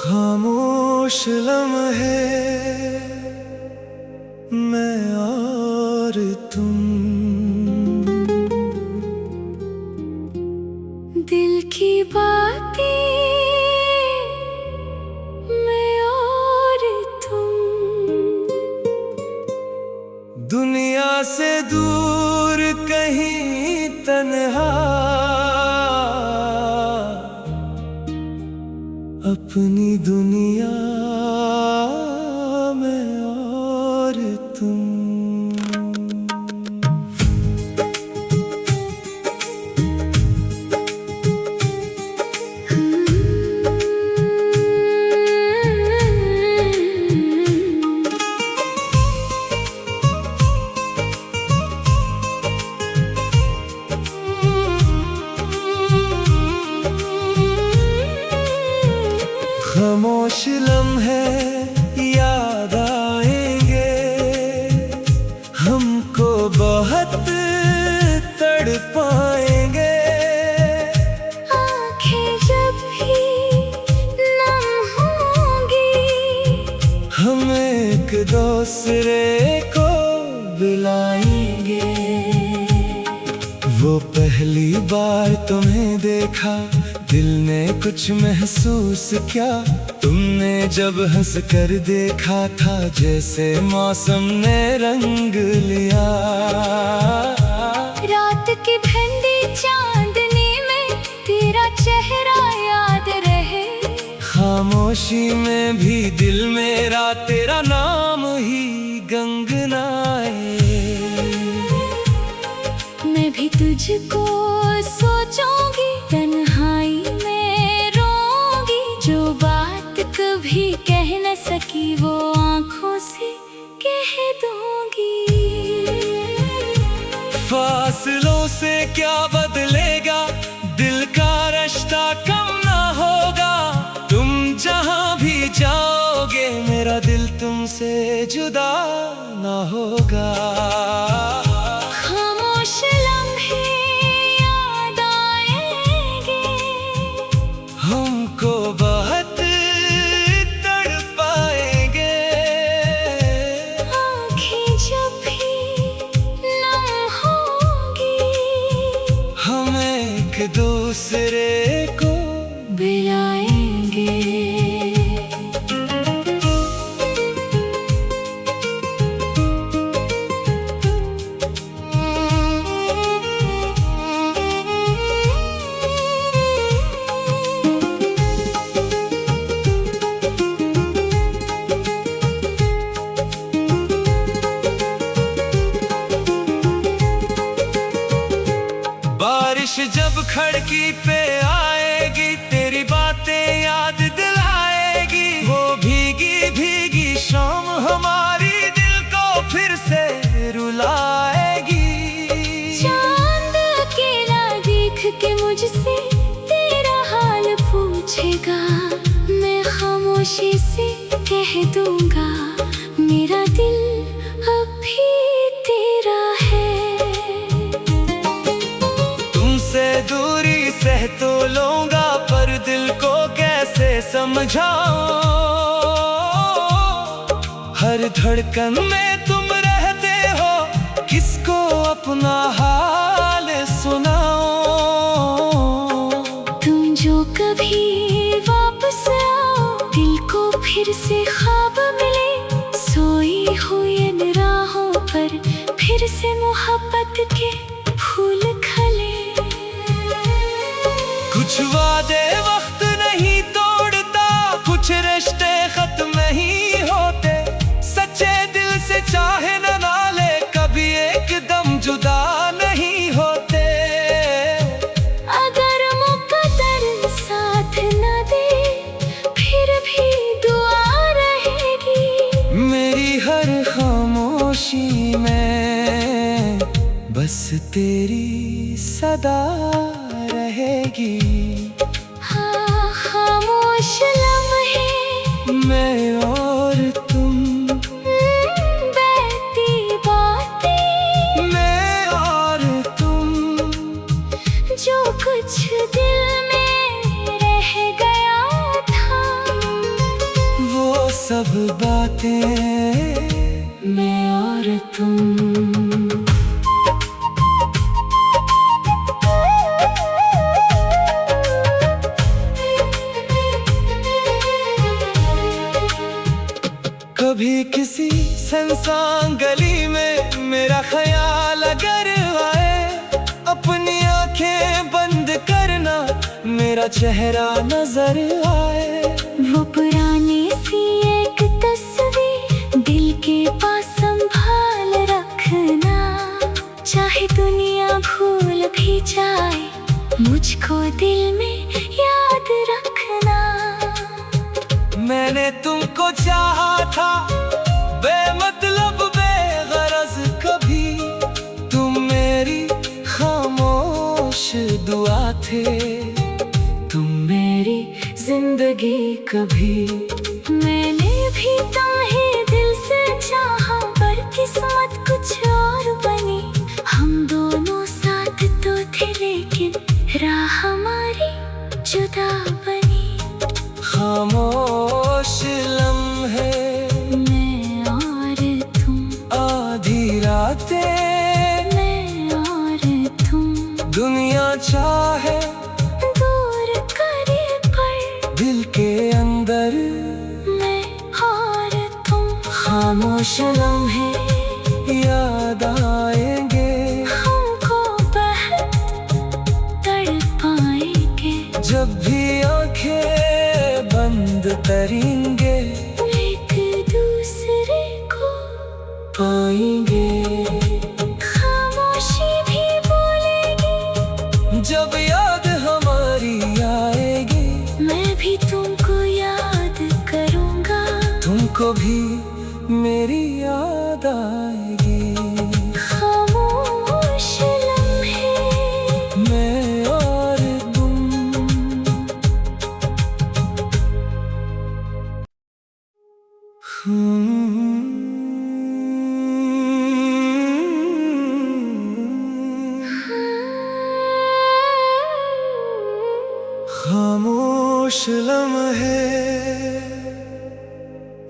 खामोश लम्हे मैं और तुम, दिल की बातें मैं और तुम, दुनिया से दूर कहीं तन्हा, अपनी दुनिया में और तुम। खामोश लम्हे याद आएंगे, हमको बहुत तड़पाएंगे। आँखें जब भी नम होंगी, हम एक दूसरे को बुलाएंगे। वो पहली बार तुम्हें देखा, दिल ने कुछ महसूस किया। तुमने जब हंस कर देखा था, जैसे मौसम ने रंग लिया। रात की ठंडी चांदनी में तेरा चेहरा याद रहे। खामोशी में भी दिल मेरा तेरा नाम ही गंगनाए। मैं भी तुझको सोचूंगी, तन्हाई में रोऊंगी। जो बात कभी कह न सकी, वो आँखों से कह दूंगी। फासलों से क्या बदलेगा, दिल का रिश्ता कम ना होगा। तुम जहाँ भी जाओगे, मेरा दिल तुमसे जुदा ना होगा। खामोश लम्हे याद आएंगे, हमको बहुत तड़पाएंगे। आँखें जब भी नम होंगी, हम एक दूसरे को बुलाएंगे। बारिश जब खिड़की पे आएगी, तेरी बातें याद दिलाएगी। वो भीगी भीगी शाम हमारी दिल को फिर से रुलाएगी। चांद अकेला देख के मुझसे तेरा हाल पूछेगा। मैं खामोशी से कह दूंगा, मेरा दिल अभी तेरा है। दूरी सह तो लूंगा, पर दिल को कैसे समझाऊं। हर धड़कन में तुम रहते हो, किसको अपना हाल सुनाऊं। तुम जो कभी वापस आओ, दिल को फिर से ख्वाब मिले। सोई हुई इन राहों पर फिर से मोहब्बत के फूल खिले। कुछ वादे वक्त नहीं तोड़ता, कुछ रिश्ते खत्म नहीं होते। सच्चे दिल से चाहे न नाले, कभी एकदम जुदा नहीं होते। अगर मुकद्दर साथ न दे, फिर भी दुआ रहेगी। मेरी हर खामोशी में बस तेरी सदा रहेगी। हाँ, खामोश लम्हे मैं और तुम, बहती किसी सुनसान गली में मेरा ख्याल अगर आए, अपनी आंखें बंद करना मेरा चेहरा नजर आए। वो पुरानी सी एक तस्वीर दिल के पास संभाल रखना, चाहे दुनिया भूल भी जाए मुझको दिल में याद रखना। मैंने तुमको चाहा था बेमतलब बेगरज, कभी तुम मेरी खामोश दुआ थे, तुम मेरी जिंदगी कभी। मैंने भी तुम्हें दिल से चाहा, पर किस्मत कुछ और बनी। हम दोनों साथ तो थे लेकिन राह हमारी जुदा बनी। खामोश लम्हे मैं और तुम, आधी रातें मैं और तुम, दुनिया चाहे दूर करे पर दिल के अंदर मैं और तुम। खामोश लम्हे याद आएंगे, हमको बहुत तड़पाएंगे। जब भी आंखें बंद करेंगे एक दूसरे को पाएंगे। खामोशी भी बोलेगी जब याद हमारी आएगी, मैं भी तुमको याद करूँगा। तुमको भी मेरी याद आएगी। खामोश लम्हे मैं और तुम। खामोश लम्हे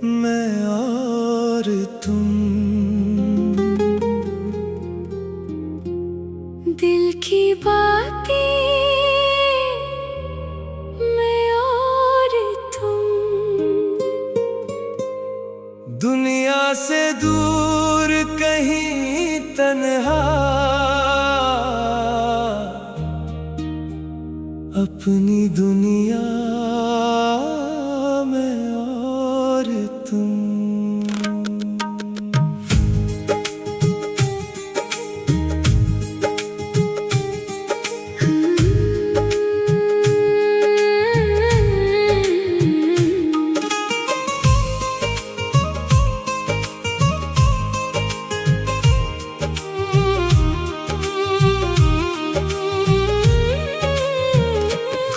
मैं और तुम। दिल की बातें मैं और तुम। दुनिया से दूर कहीं तन्हा, अपनी दुनिया में और तुम।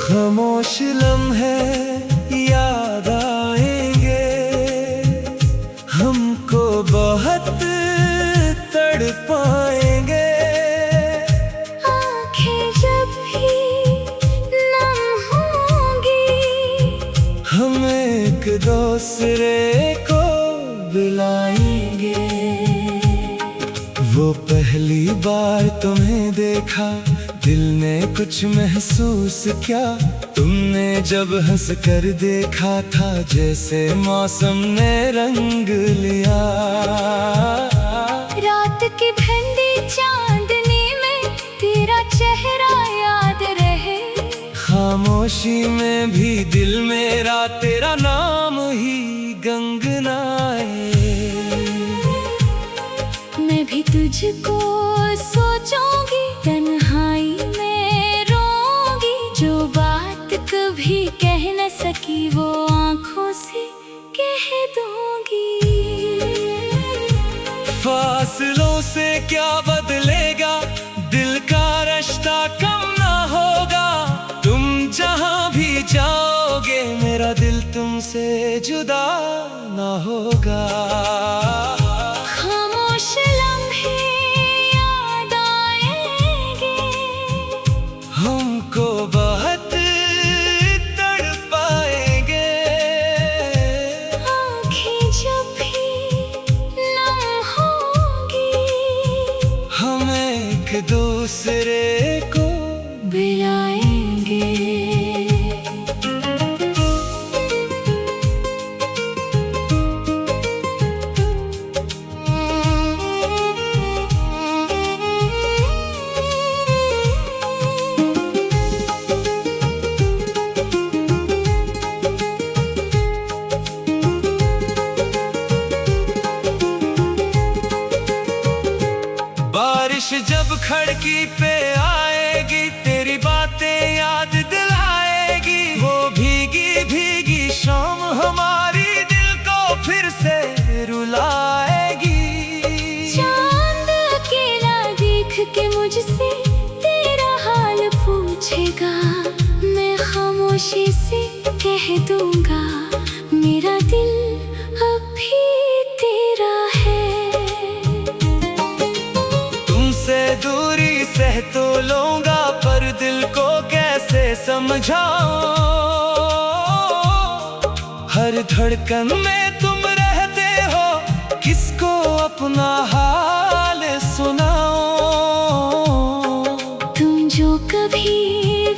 खामोश लम्हे याद आएंगे, हमको बहुत तड़पाएंगे। आँखें जब भी नम होंगी, हम एक दूसरे को बुलाएंगे। वो पहली बार तुम्हें देखा, दिल ने कुछ महसूस किया। तुमने जब हंस कर देखा था, जैसे मौसम ने रंग लिया। रात की ठंडी चांदनी में तेरा चेहरा याद रहे। खामोशी में भी दिल मेरा तेरा नाम ही गंगनाए। मैं भी तुझको सोचूंगी, तन्हाई में रोऊंगी। जो बात कभी कह न सकी, वो आँखों से कह दूंगी। फासलों से क्या बदलेगा, दिल का रिश्ता कम ना होगा। तुम जहाँ भी जाओगे, मेरा दिल तुमसे जुदा ना होगा। खामोश लम्हे याद आएंगे, हमको बहुत तड़पाएंगे। आँखें जब भी नम होंगी, हम एक दूसरे को बुलाएंगे। जब खिड़की पे आएगी, तेरी बातें याद दिलाएगी। वो भीगी भीगी शाम हमारी दिल को फिर से रुलाएगी। चांद अकेला देख के मुझसे तेरा हाल पूछेगा, मैं खामोशी से कह दूंगा, मेरा दिल अभी तेरा है। तुमसे दूरी सह तो लूंगा, पर दिल को कैसे समझाऊं। हर धड़कन में तुम रहते हो, किसको अपना हाल सुनाऊं। तुम जो कभी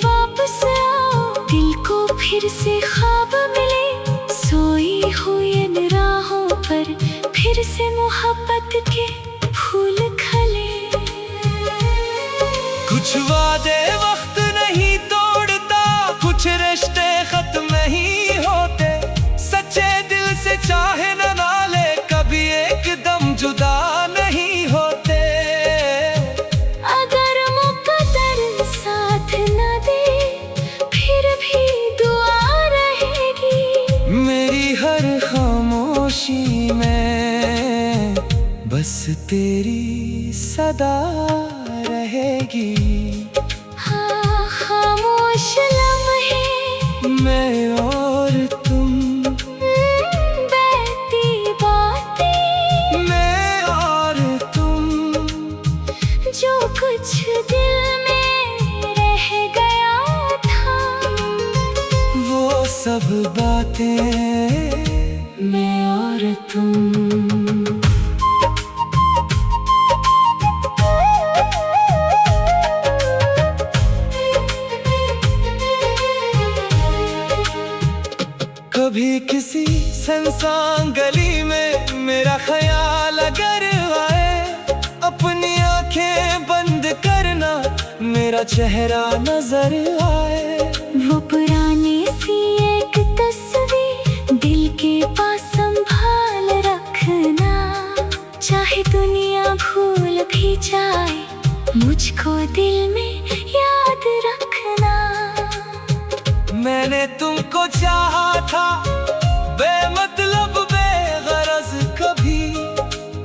वापस आओ, दिल को फिर से ख्वाब मिले। सोई हुई इन राहों पर फिर से मोहब्बत के फूल खिले। कुछ वादे वक्त नहीं तोड़ता, कुछ रिश्ते खत्म नहीं होते। सच्चे दिल से चाहे न नाले, कभी एकदम जुदा नहीं होते। अगर मुकद्दर साथ न दे, फिर भी दुआ रहेगी। मेरी हर खामोशी में बस तेरी सदा रहेगी। हाँ, खामोश लम्हे मैं और तुम, बहती बातें मैं और तुम, जो कुछ दिल में रह गया था। वो सब बातें मैं और तुम। कभी किसी सुनसान गली में मेरा ख्याल अगर आए, अपनी आंखें बंद करना, मेरा चेहरा नजर आए। वो पुरानी सी एक तस्वीर दिल के पास संभाल रखना, चाहे दुनिया भूल भी जाए, मुझको दिल में याद रखना। मैंने तुमको चाहा था बेमतलब बेगरज, कभी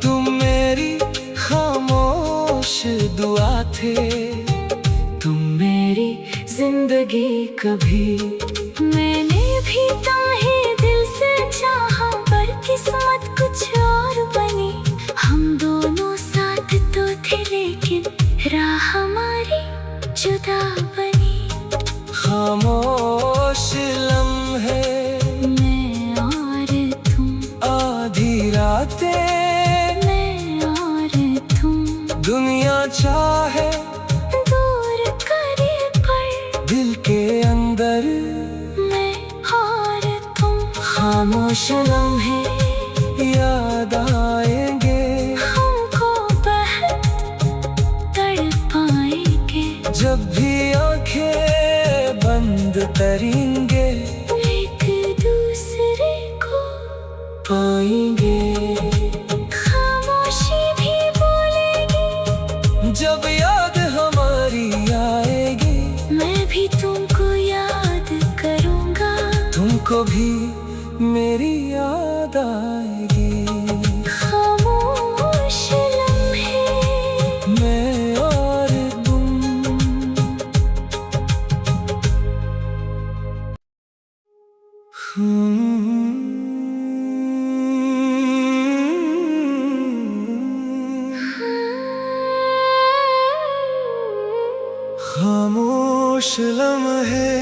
तुम मेरी खामोश दुआ थे। तुम मेरी जिंदगी कभी। मैंने भी तुम्हें दिल से चाहा, पर किस्मत कुछ और बनी। हम दोनों साथ तो थे, लेकिन राह हमारी जुदा बनी। खामोश लम्हे मैं और तुम, आधी रातें मैं और तुम, दुनिया चाहे दूर करे पर दिल के अंदर मैं और तुम। खामोश लम्हे याद आएंगे, हमको बहुत तड़पाएंगे। जब भी आंखें बंद करेंगे, एक दूसरे को पाएंगे। खामोशी भी बोलेगी, जब याद हमारी आएगी, मैं भी तुमको याद करूँगा। तुमको भी मेरी याद आएगी। खामोश लम्हे मैं और तुम। खामोश लम्हे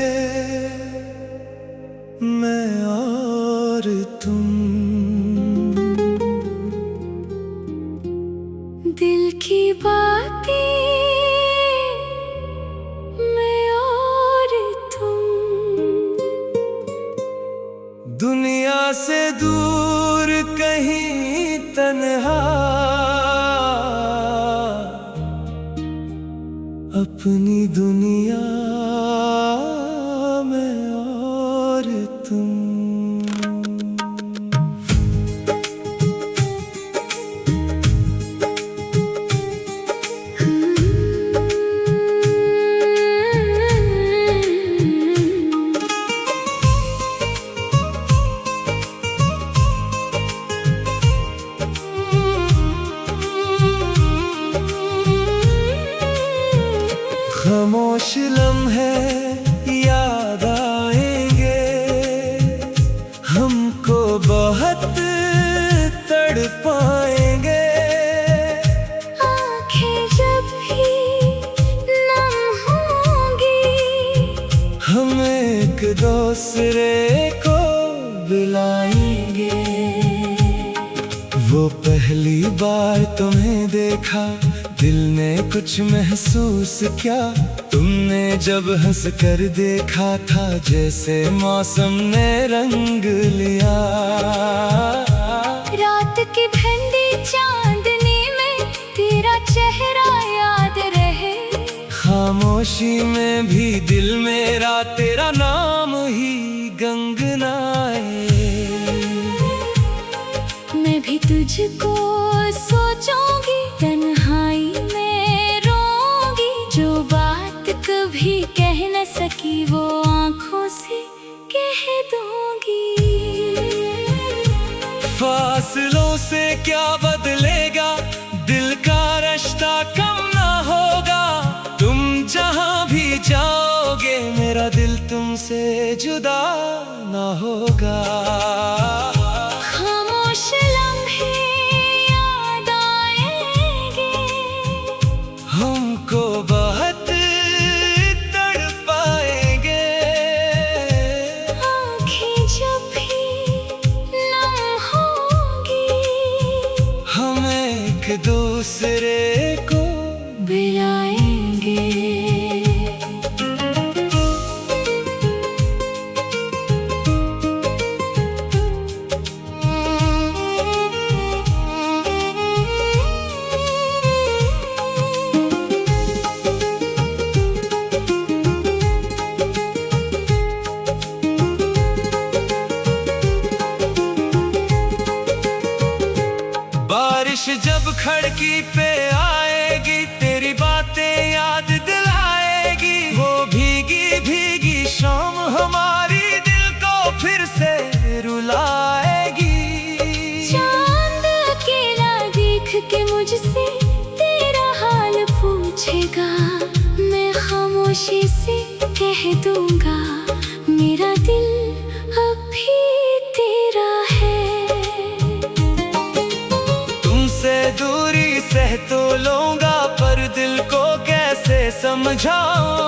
मैं और तुम। दिल की बातें मैं और तुम। दुनिया से दूर कहीं तन्हा, अपनी दुनिया में और तुम। खामोश लम्हे याद आएंगे, हमको बहुत तड़पाएंगे। आँखें जब भी नम होंगी, हम एक दूसरे को बुलाएंगे। वो पहली बार तुम्हें देखा, दिल ने कुछ महसूस किया। तुमने जब हंस कर देखा था, जैसे मौसम ने रंग लिया। रात की ठंडी चांदनी में तेरा चेहरा याद रहे। खामोशी में भी दिल मेरा तेरा नाम ही गंगनाए। मैं भी तुझको सोचूंगी, तन्हाई में रोऊंगी। जो बात कभी कह न सकी, वो आँखों से कह दूंगी। फासलों से क्या बदलेगा, दिल का रिश्ता कम ना होगा। तुम जहाँ भी जाओगे, मेरा दिल तुमसे जुदा ना होगा। खामोश लम्हे याद आएंगे, हमको बहुत तड़पाएंगे। आँखें जब भी नम होंगी, हम एक दूसरे को बुलाएंगे। बारिश जब खिड़की पे आएगी, तेरी बातें याद दिलाएगी। वो भीगी भीगी शाम हमारी दिल को फिर से रुलाएगी। चांद अकेला देख के मुझसे तेरा हाल पूछेगा। मैं खामोशी से कह दूंगा, मेरा दिल अभी तेरा है। दूरी सह तो लूंगा, पर दिल को कैसे समझाऊं।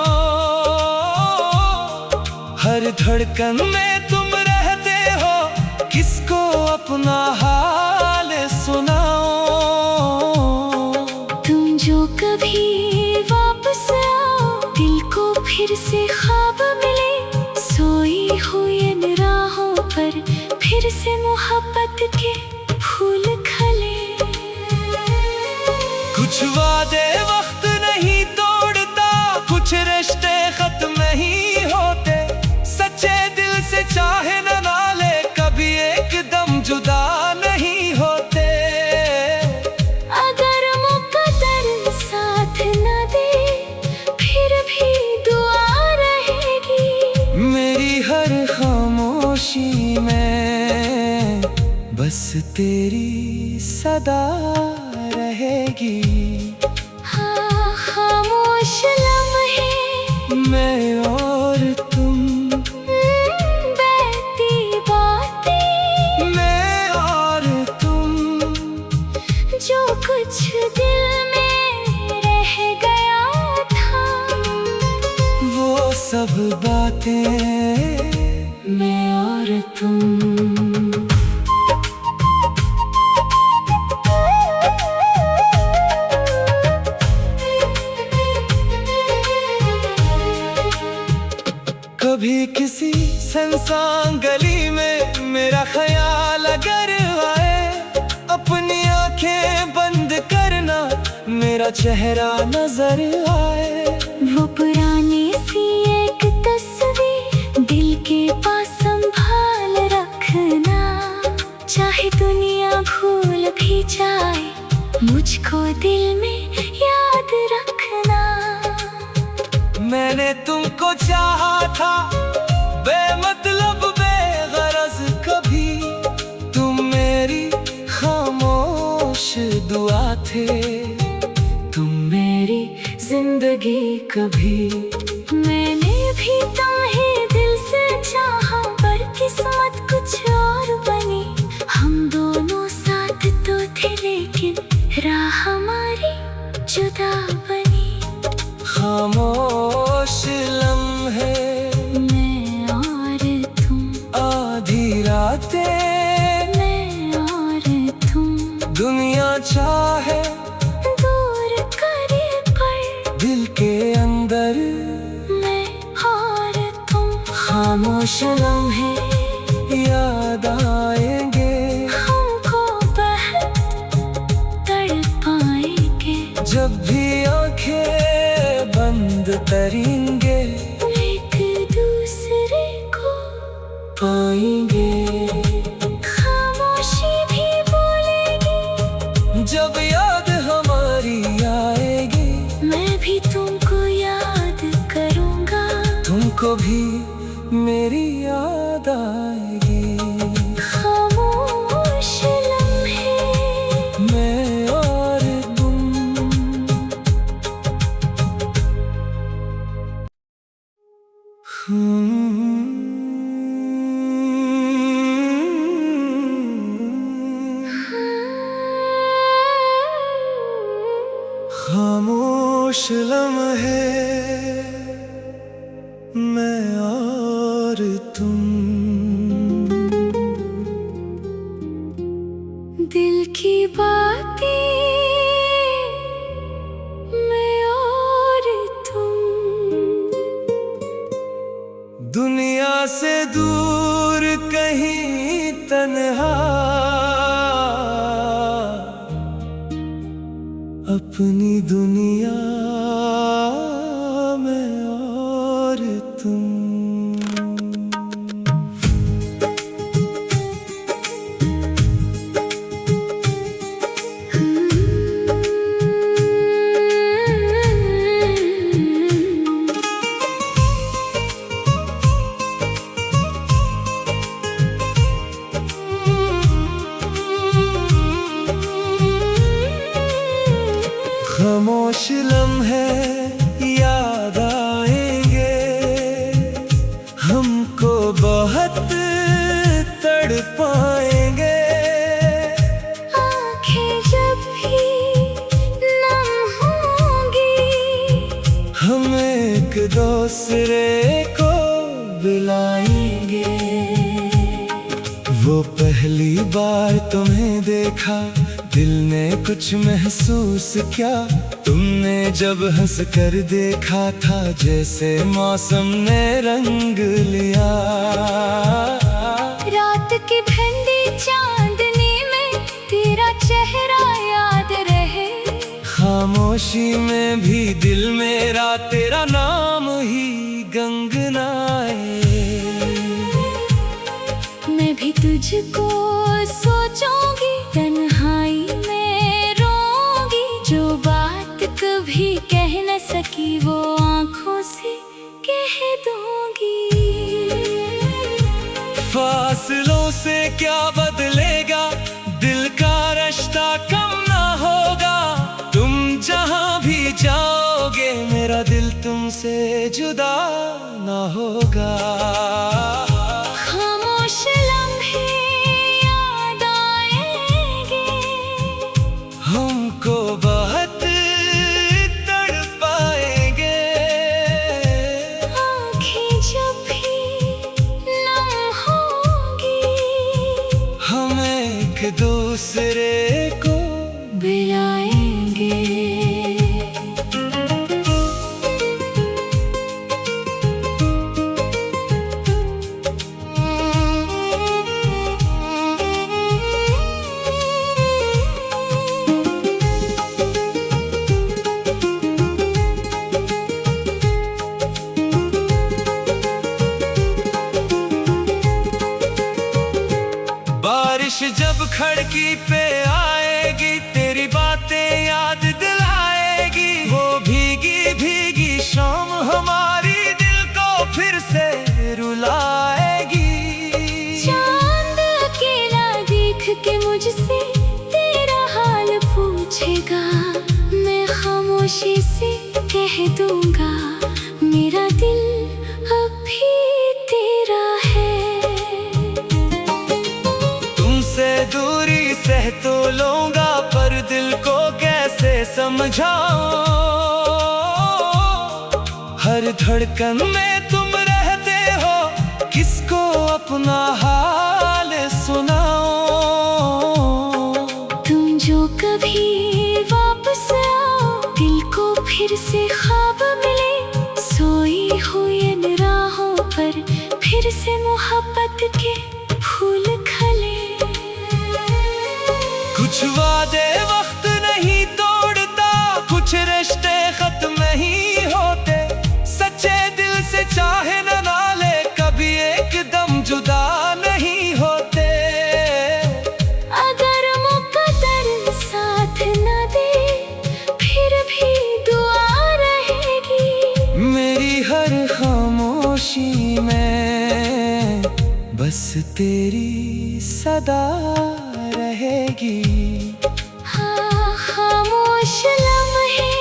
हर धड़कन में तुम रहते हो, किसको अपना हाल सुनाऊं। तुम जो कभी वापस आओ, दिल को फिर से ख्वाब मिले। सोई हुई इन राहों पर फिर से मोहब्बत के फूल खले। कुछ वादे वक्त नहीं तोड़ता, कुछ रिश्ते खत्म ही होते। सच्चे दिल से चाहे न नाले, कभी एकदम जुदा नहीं होते। अगर मुकद्दर साथ न दे, फिर भी दुआ रहेगी। मेरी हर खामोशी में बस तेरी सदा रहेगी। हाँ, खामोश लम्हे मैं और तुम, बहती बातें मैं और तुम। जो कुछ दिल में रह गया था, वो सब बातें मैं और तुम। कभी किसी सुनसान गली में मेरा ख्याल अगर आए, अपनी आंखें बंद करना, मेरा चेहरा नजर आए। वो पुरानी सी एक तस्वीर दिल के पास संभाल रखना। चाहे दुनिया भूल भी जाए, मुझको दिल में याद रखना। मैंने तुमको चाहा था, बेमतलब बेगरज कभी। तुम मेरी खामोश दुआ थे, तुम मेरी जिंदगी कभी। मैंने भी तुम्हें दिल से चाहा, पर किस्मत कुछ और बनी। हम दोनों साथ तो थे, लेकिन राह हमारी जुदा बनी। खामोश लम्हे मैं और तुम, आधी रातें मैं और तुम। दुनिया चाहे दूर करे पर दिल के अंदर मैं और तुम। खामोश लम्हे याद आएंगे, हमको बहुत तड़पाएंगे। जब भी आंखें बंद करेंगे, एक दूसरे को पाएंगे। खामोशी भी बोलेगी, जब याद हमारी आएगी, मैं भी तुमको याद करूँगा। तुमको भी मेरी याद आएगी। खामोश लम्हे मैं और तुम। खामोश लम्हे मैं और तुम। दिल की बातें मैं और तुम। दुनिया से दूर कहीं तन्हा, अपनी दुनिया में और तुम। खामोश लम्हे याद आएंगे, हमको बहुत तड़पाएंगे। आँखें जब भी नम होंगी, हम एक दूसरे को बुलाएंगे। वो पहली बार तुम्हें देखा, दिल ने कुछ महसूस किया। तुमने जब हंस कर देखा था, जैसे मौसम ने रंग लिया। रात की ठंडी चांदनी में तेरा चेहरा याद रहे। खामोशी में भी दिल मेरा तेरा नाम ही गंगनाए। मैं भी तुझको सोचूंगी, तन्हाई में रोऊंगी। जो बात कभी कह न सकी, वो आँखों से कह दूंगी। फासलों से क्या बदलेगा, दिल का रिश्ता कम ना होगा। तुम जहाँ भी जाओगे, मेरा दिल तुमसे जुदा ना होगा। खामोश लम्हे याद आएंगे, हमको बहुत तड़पाएंगे। आँखें जब भी नम होंगी, हम एक दूसरे को बुलाएंगे। बारिश जब खिड़की पे आएगी, तेरी बातें याद दिलाएगी। वो भीगी भीगी शाम हमारी दिल को फिर से रुलाएगी। चांद अकेला देख के मुझसे तेरा हाल पूछेगा। मैं खामोश खामोशी से कह दूंगा, मेरा दिल अभी तेरा है। तुमसे दूरी सह तो लूंगा, पर दिल को कैसे समझाऊं। हर धड़कन में तुम रहते हो, किसको अपना हाल सुनाऊं। तुम जो कभी वापस आओ, दिल को फिर से ख्वाब मिले, सोई हुई इन राहों पर फिर से मोहब्बत के फूल खिले। कुछ वादे वक्त नहीं तोड़ता, कुछ रिश्ते खत्म नहीं होते। सच्चे दिल से चाहे न नाले, कभी एकदम जुदा नहीं होते। अगर मुकद्दर साथ न दे, फिर भी दुआ रहेगी मेरी हर खामोशी में, बस तेरी सदा रहेगी। हाँ, खामोश लम्हे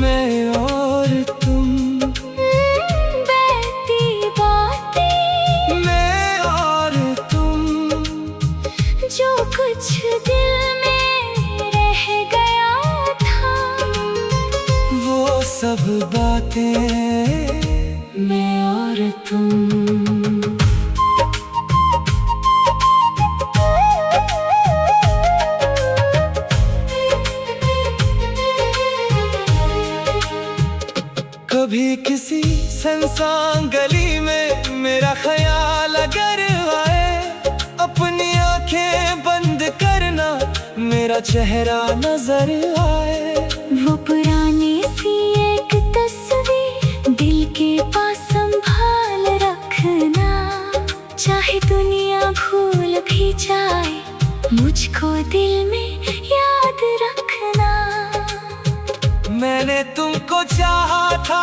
मैं और तुम, बहती बातें मैं और तुम, जो कुछ दिल में रह गया था, वो सब बातें मैं और तुम। कभी किसी सुनसान गली में मेरा ख्याल अगर आए, अपनी आंखें बंद करना, मेरा चेहरा नजर आए। वो पुरानी सी एक तस्वीर दिल के पास संभाल रखना, चाहे दुनिया भूल भी जाए, मुझको दिल में याद रखना। मैंने तुमको चाहा था,